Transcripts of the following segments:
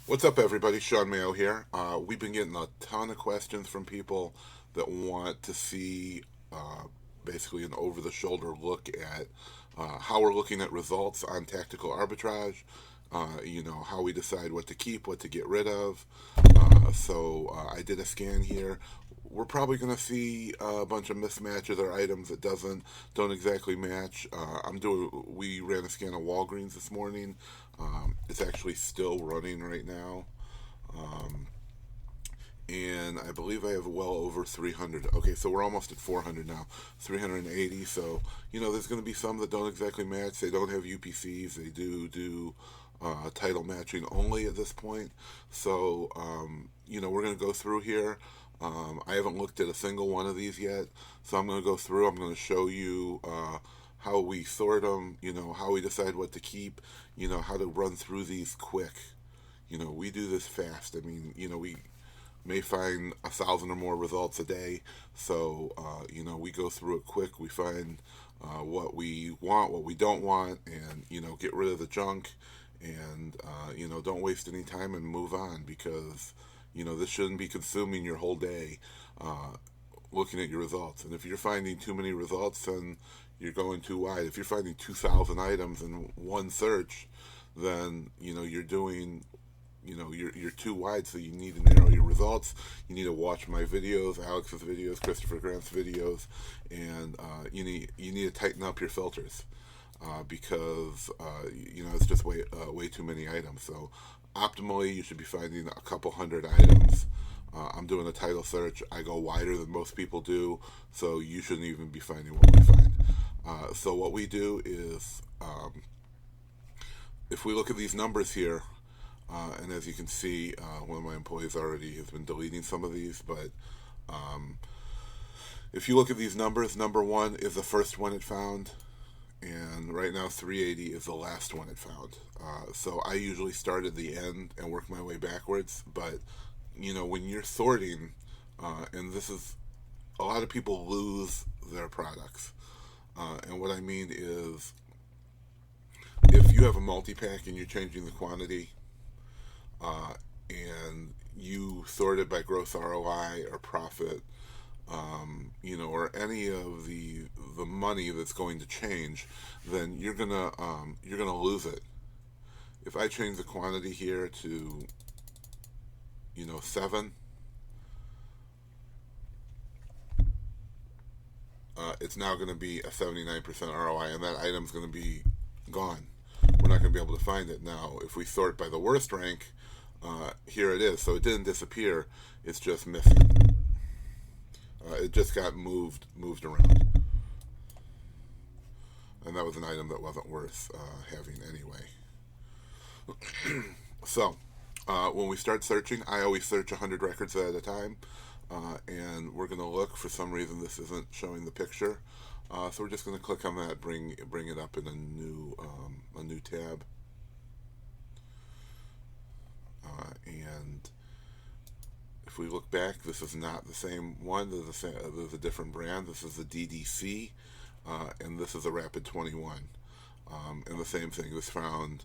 What's up, everybody? Sean Mayo here. We've been getting a ton of questions from people that want to see basically an over the shoulder look at how we're looking at results on tactical arbitrage, how we decide what to keep, what to get rid of. So I did a scan here. We're probably going to see a bunch of mismatches or items that don't exactly match. We ran a scan of Walgreens this morning. It's actually still running right now. Um, and I believe I have well over 300. Okay, so we're almost at 400 now, 380. So there's going to be some that don't exactly match. They don't have UPCs. They do title matching only at this point. So we're going to go through here. I haven't looked at a single one of these yet, so I'm going to go through. I'm going to show you how we sort them. How we decide what to keep. How to run through these quick. We do this fast. I mean, we may find 1,000 or more results a day. So, we go through it quick. We find what we want, what we don't want, and, get rid of the junk. And, don't waste any time and move on because, this shouldn't be consuming your whole day looking at your results. And if you're finding too many results, then you're going too wide. If you're finding 2,000 items in one search, then, you're doing you're too wide, so you need to narrow your results. You need to watch my videos, Alex's videos, Christopher Grant's videos, and you need to tighten up your filters because it's just way too many items. So optimally, you should be finding a couple hundred items. I'm doing a title search. I go wider than most people do, so you shouldn't even be finding what we find. So what we do is, if we look at these numbers here, and as you can see, one of my employees already has been deleting some of these, but if you look at these numbers, number one is the first one it found, and right now 380 is the last one it found. So I usually start at the end and work my way backwards, but when you're sorting, and this is, a lot of people lose their products. And what I mean is, if you have a multi-pack and you're changing the quantity, and you sort it by gross ROI or profit, or any of the money that's going to change, then you're gonna lose it. If I change the quantity here to 7, it's now going to be a 79% ROI, and that item's going to be gone. We're not going to be able to find it now. If we sort by the worst rank, here it is. So it didn't disappear. It's just missing. It just got moved around, and that was an item that wasn't worth having anyway. So when we start searching, I always search 100 records at a time, and we're going to look. For some reason, this isn't showing the picture, so we're just going to click on that, bring it up in a new tab, and if we look back, this is not the same one. There's a different brand. This is the DDC, and this is a Rapid 21. And the same thing. This found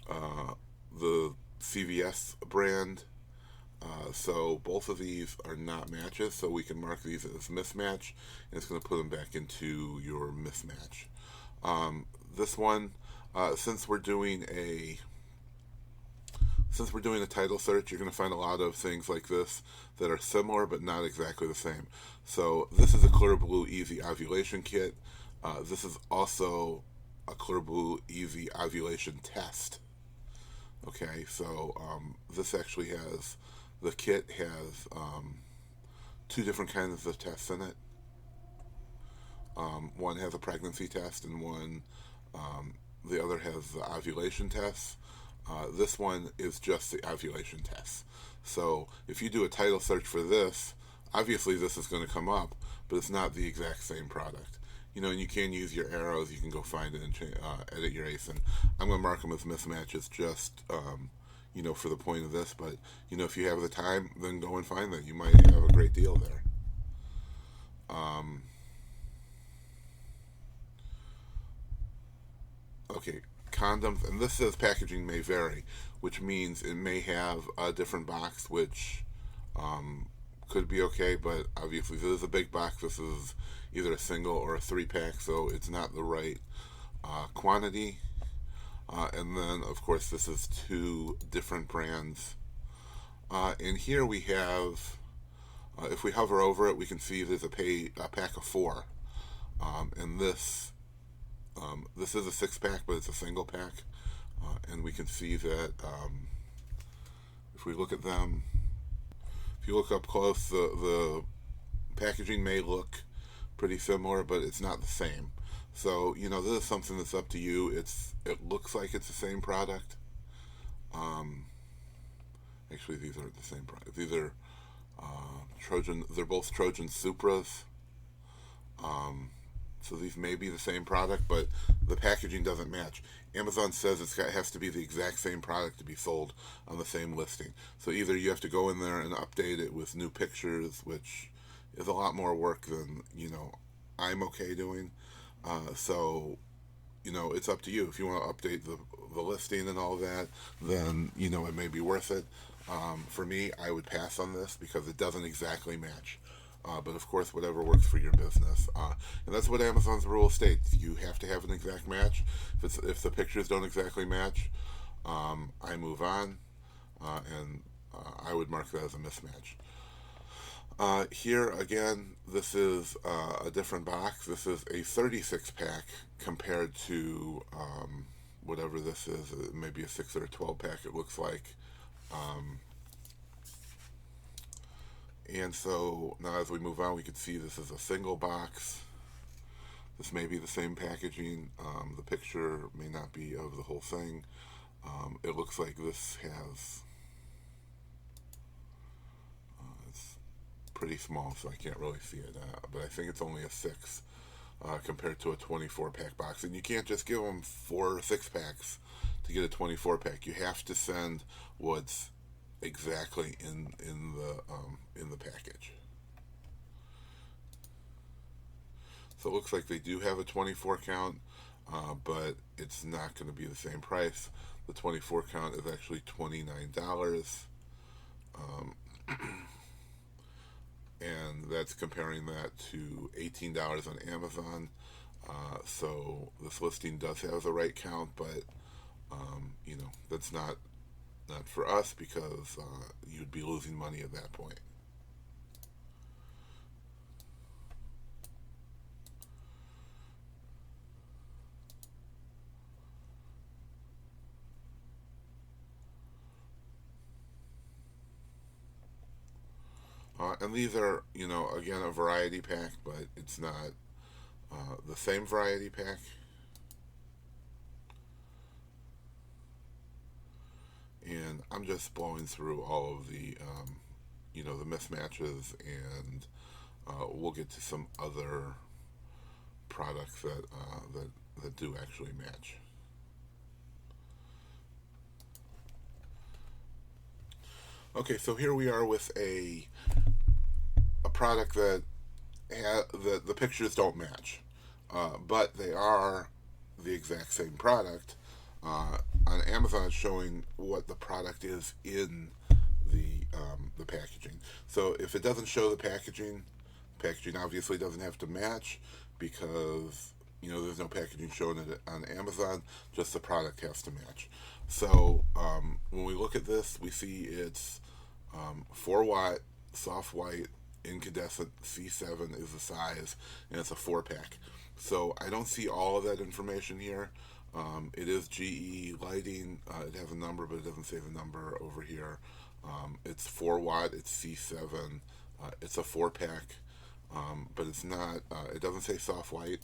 the CVS brand. So both of these are not matches, so we can mark these as mismatch, and it's going to put them back into your mismatch. This one, since we're doing a title search, you're going to find a lot of things like this that are similar but not exactly the same. So this is a Clear Blue Easy Ovulation Kit. This is also a Clear Blue Easy Ovulation Test. Okay, so the kit has two different kinds of tests in it. One has a pregnancy test, and the other has the ovulation test. This one is just the ovulation test. So if you do a title search for this, obviously this is going to come up, but it's not the exact same product. And you can use your arrows. You can go find it and edit your ASIN. I'm going to mark them as mismatches just, for the point of this. But, if you have the time, then go and find that. You might have a great deal there. Okay, condoms, and this says packaging may vary, which means it may have a different box, which um, could be okay, but obviously this is a big box. This is either a single or a 3-pack, so it's not the right quantity. And then, of course, this is 2 different brands. And here we have, if we hover over it, we can see there's a pack of 4. And this is a 6-pack, but it's a single pack. And we can see that if we look at them, if you look up close, the packaging may look pretty similar, but it's not the same. So, this is something that's up to you. It looks like it's the same product. Actually, these aren't the same product. These are Trojan. They're both Trojan Supras. So these may be the same product, but the packaging doesn't match. Amazon says it has to be the exact same product to be sold on the same listing. So either you have to go in there and update it with new pictures, which is a lot more work than I'm okay doing. So it's up to you. If you want to update the listing and all that, then it may be worth it. For me, I would pass on this because it doesn't exactly match. But of course, whatever works for your business, and that's what Amazon's rule states. You have to have an exact match. If the pictures don't exactly match, I move on, and I would mark that as a mismatch. Here again, this is a different box. This is a 36-pack compared to whatever this is. Maybe a 6 or a 12-pack. It looks like. And so now as we move on, we can see this is a single box. This may be the same packaging. The picture may not be of the whole thing. It looks like this has, it's pretty small, so I can't really see it. But I think it's only a 6 compared to a 24-pack box. And you can't just give them 4 or 6-packs to get a 24-pack. You have to send what's exactly in the package. So it looks like they do have a 24 count, but it's not going to be the same price. The 24 count is actually $29, and that's comparing that to $18 on Amazon. So this listing does have the right count, but that's not for us because you'd be losing money at that point. And these are, again, a variety pack, but it's not the same variety pack. And I'm just blowing through all of the, the mismatches, and we'll get to some other products that do actually match. Okay, so here we are with a product that the pictures don't match, but they are the exact same product. On Amazon, it's showing what the product is in the packaging. So if it doesn't show the packaging obviously doesn't have to match because there's no packaging showing it on Amazon. Just the product has to match. So when we look at this, we see it's 4-watt, soft white, incandescent, C7 is the size, and it's a 4-pack. So I don't see all of that information here. It is GE lighting. It has a number, but it doesn't say the number over here. It's 4-watt. It's C7. It's a 4-pack, but it's not. It doesn't say soft white.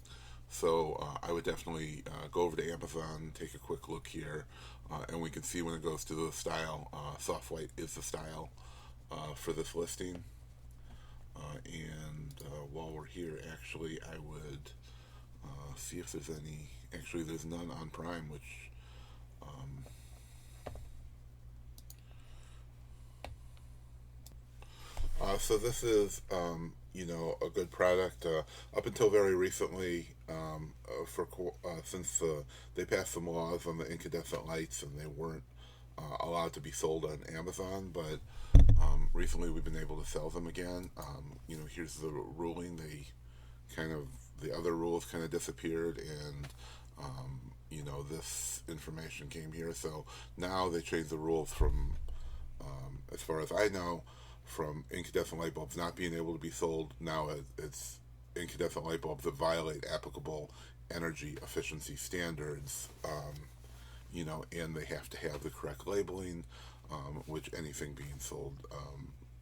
So I would definitely go over to Amazon, take a quick look here, and we can see when it goes to the style. Soft white is the style for this listing. And while we're here, actually, I would see if there's any. Actually, there's none on Prime, which so this is a good product. Up until very recently, since they passed some laws on the incandescent lights and they weren't allowed to be sold on Amazon, but recently we've been able to sell them again. Here's the ruling. The other rules kind of disappeared, and this information came here. So now they changed the rules from, as far as I know, from incandescent light bulbs not being able to be sold. Now it's incandescent light bulbs that violate applicable energy efficiency standards, and they have to have the correct labeling, which anything being sold,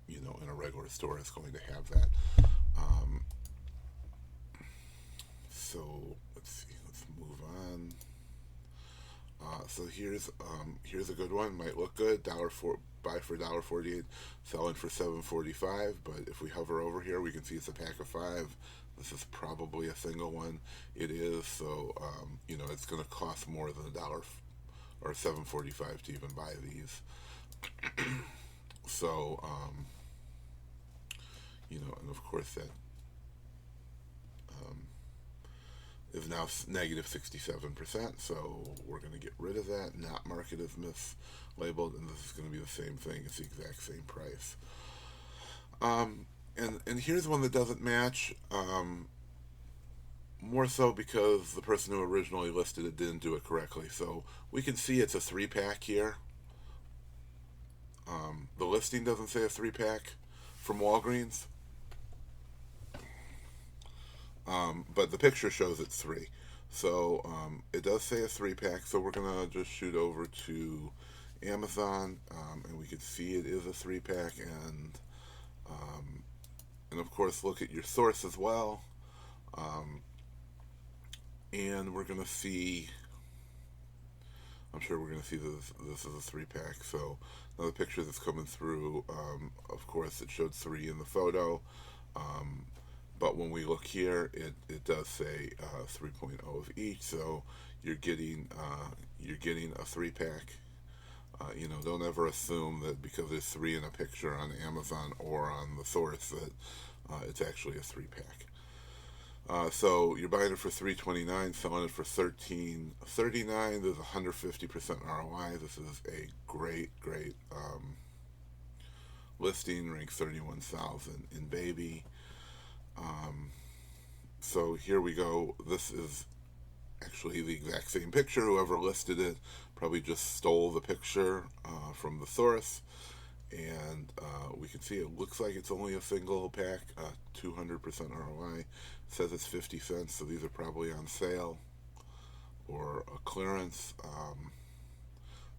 in a regular store is going to have that. So let's see, let's move on. So here's a good one. Might look good. Buy for $1.48, selling for $7.45. But if we hover over here, we can see it's a pack of 5. This is probably a single one. It is. So it's going to cost more than $1 or $7.45 to even buy these. So and of course that is now negative 67%, so we're going to get rid of that, not mark it as mislabeled, and this is going to be the same thing. It's the exact same price. And here's one that doesn't match, more so because the person who originally listed it didn't do it correctly. So we can see it's a 3-pack here. The listing doesn't say a 3-pack from Walgreens. But the picture shows it's 3. So it does say a 3-pack, so we're going to just shoot over to Amazon, and we can see it is a 3-pack, and of course look at your source as well. And we're going to see, I'm sure we're going to see this is a 3-pack. So now the picture that's coming through, of course it showed 3 in the photo. But when we look here, it does say 3.0 of each, so you're getting a 3-pack. Don't ever assume that because there's 3 in a picture on Amazon or on the source that it's actually a 3-pack. So you're buying it for $3.29, selling it for $13.39. There's 150% ROI. This is a great listing. Ranks 31,000 in baby. So here we go. This is actually the exact same picture. Whoever listed it probably just stole the picture from the source, and we can see it looks like it's only a single pack, 200% ROI. It says it's 50 cents, so these are probably on sale or a clearance.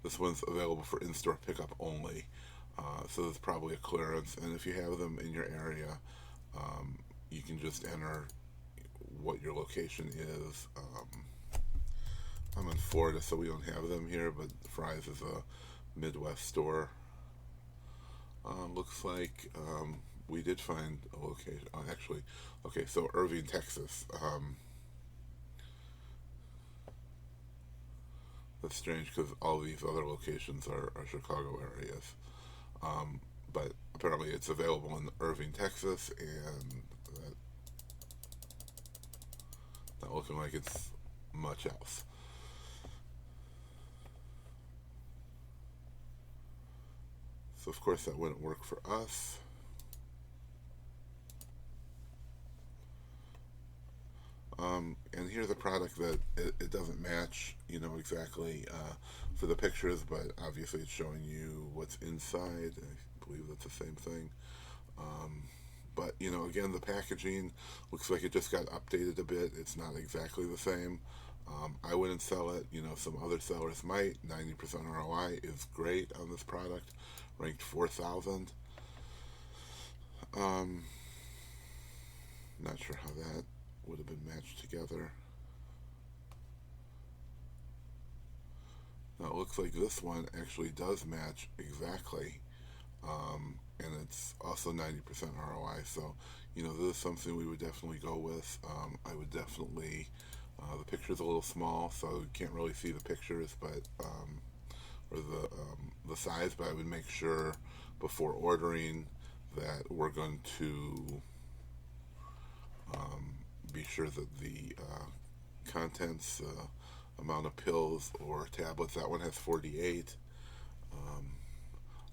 This one's available for in-store pickup only, so it's probably a clearance, and if you have them in your area, you can just enter what your location is. I'm in Florida, so we don't have them here, but Fry's is a Midwest store. Looks like we did find a location. Actually, okay, so Irving, Texas. That's strange because all these other locations are Chicago areas. But apparently it's available in Irving, Texas, and not looking like it's much else. So of course that wouldn't work for us. And here's a product that it doesn't match, exactly for the pictures, but obviously it's showing you what's inside. I believe that's the same thing. But again, the packaging looks like it just got updated a bit. It's not exactly the same. I wouldn't sell it. Some other sellers might. 90% ROI is great on this product. Ranked 4,000. Not sure how that would have been matched together. Now it looks like this one actually does match exactly, and it's also 90% ROI. So, this is something we would definitely go with. I would definitely. The picture's a little small, so you can't really see the pictures, but or the size. But I would make sure before ordering that we're going to Be sure that the contents, amount of pills or tablets, that one has 48. Um,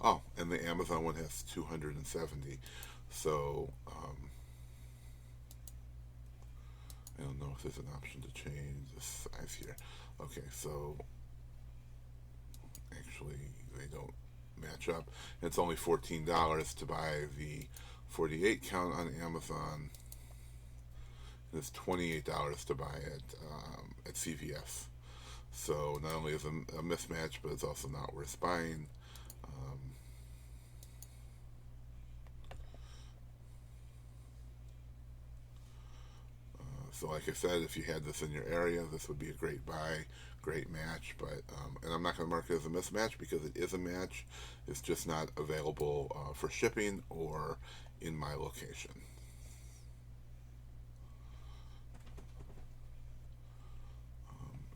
oh, and the Amazon one has 270. So I don't know if there's an option to change the size here. Okay, so actually they don't match up. It's only $14 to buy the 48 count on Amazon. It's $28 to buy it at CVS. So not only is it a mismatch, but it's also not worth buying. Um, so like I said, if you had this in your area, this would be a great buy, great match. But and I'm not going to mark it as a mismatch because it is a match. It's just not available for shipping or in my location.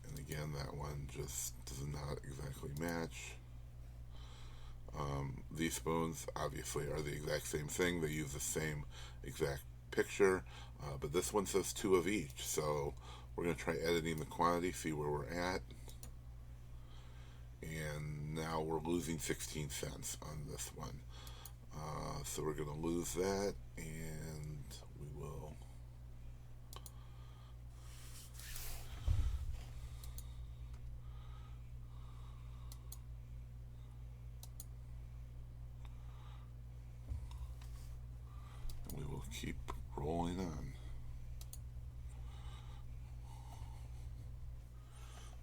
And again, that one just does not exactly match. These spoons obviously are the exact same thing. They use the same exact picture, but this one says 2 of each. So we're going to try editing the quantity, see where we're at. And now we're losing 16 cents on this one. So we're going to lose that, and we will. And we will keep rolling on.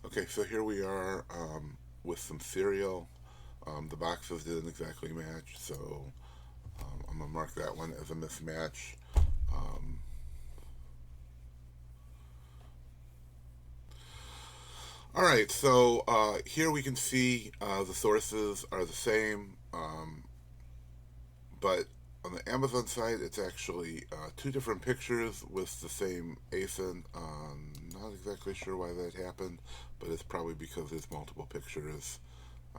Okay, so here we are with some cereal. The boxes didn't exactly match, so I'm going to mark that one as a mismatch. Um, all right, so here we can see the sources are the same, but on the Amazon site, it's actually 2 different pictures with the same ASIN. Not exactly sure why that happened, but it's probably because there's multiple pictures.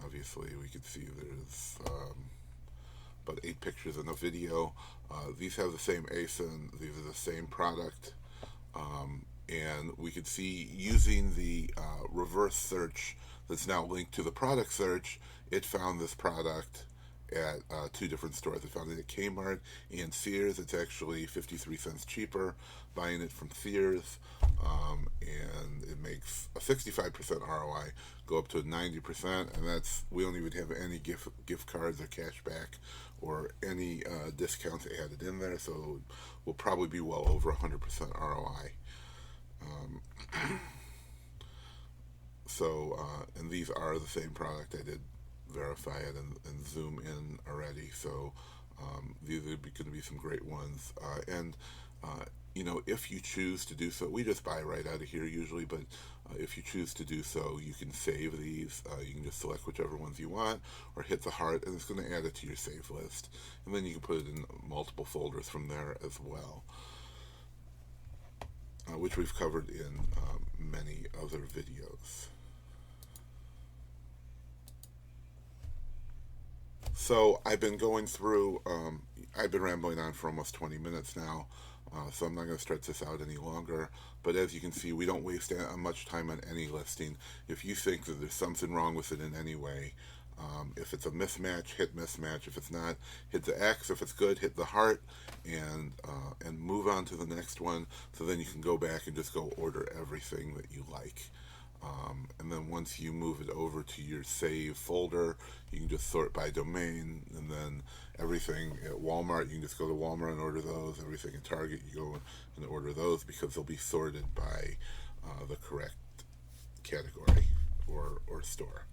Obviously, we can see there's about 8 pictures in the video. These have the same ASIN. These are the same product. And we can see using the reverse search that's now linked to the product search, it found this product at 2 different stores. It found it at Kmart and Sears. It's actually 53 cents cheaper buying it from Sears, and it makes a 65% ROI go up to 90%, and that's, we don't even have any gift cards or cash back or any discounts added in there, so we'll probably be well over 100% ROI. Um, and these are the same product. I did verify it and zoom in already. So these are going to be some great ones. And if you choose to do so, we just buy right out of here usually, but if you choose to do so, you can save these. You can just select whichever ones you want or hit the heart, and it's going to add it to your save list. And then you can put it in multiple folders from there as well, which we've covered in many other videos. So I've been going through, I've been rambling on for almost 20 minutes now, so I'm not going to stretch this out any longer. But as you can see, we don't waste much time on any listing. If you think that there's something wrong with it in any way, if it's a mismatch, hit mismatch. If it's not, hit the X. If it's good, hit the heart, and move on to the next one. So then you can go back and just go order everything that you like. And then once you move it over to your save folder, you can just sort by domain, and then everything at Walmart, you can just go to Walmart and order those. Everything at Target, you go and order those because they'll be sorted by the correct category or store.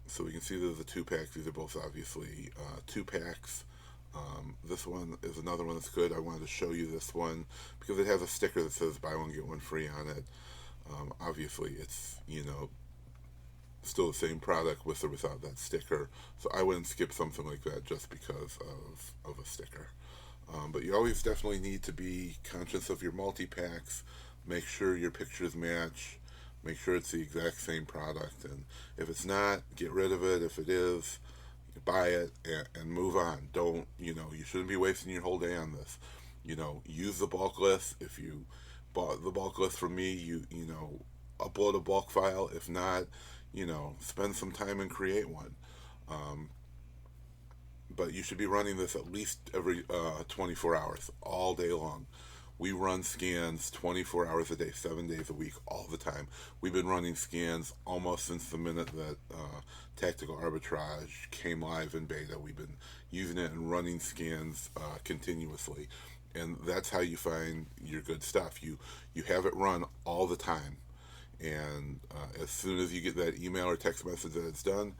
So we can see there's the 2-packs. These are both obviously 2-packs. This one is another one that's good. I wanted to show you this one because it has a sticker that says buy one get one free on it. Obviously it's still the same product with or without that sticker, so I wouldn't skip something like that just because of a sticker. But you always definitely need to be conscious of your multi-packs. Make sure your pictures match. Make sure it's the exact same product, and if it's not, get rid of it. If it is, buy it, and move on. Don't, you shouldn't be wasting your whole day on this. Use the bulk list. If you bought the bulk list from me, upload a bulk file. If not, spend some time and create one. Um, but you should be running this at least every 24 hours, all day long. We run scans 24 hours a day, 7 days a week, all the time. We've been running scans almost since the minute that Tactical Arbitrage came live in beta. We've been using it and running scans continuously, and that's how you find your good stuff. You have it run all the time, and as soon as you get that email or text message that it's done,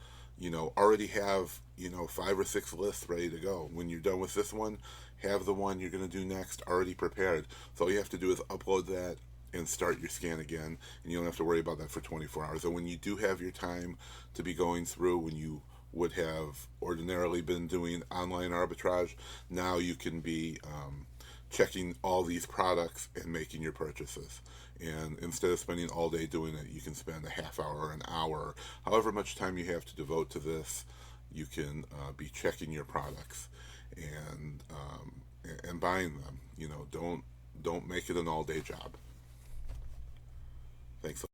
already have 5 or 6 lists ready to go. When you're done with this one, have the one you're going to do next already prepared. So all you have to do is upload that and start your scan again, and you don't have to worry about that for 24 hours. And when you do have your time to be going through, when you would have ordinarily been doing online arbitrage, now you can be checking all these products and making your purchases. And instead of spending all day doing it, you can spend a half hour or an hour, however much time you have to devote to this. You can be checking your products and buying them. Don't make it an all day job. Thanks.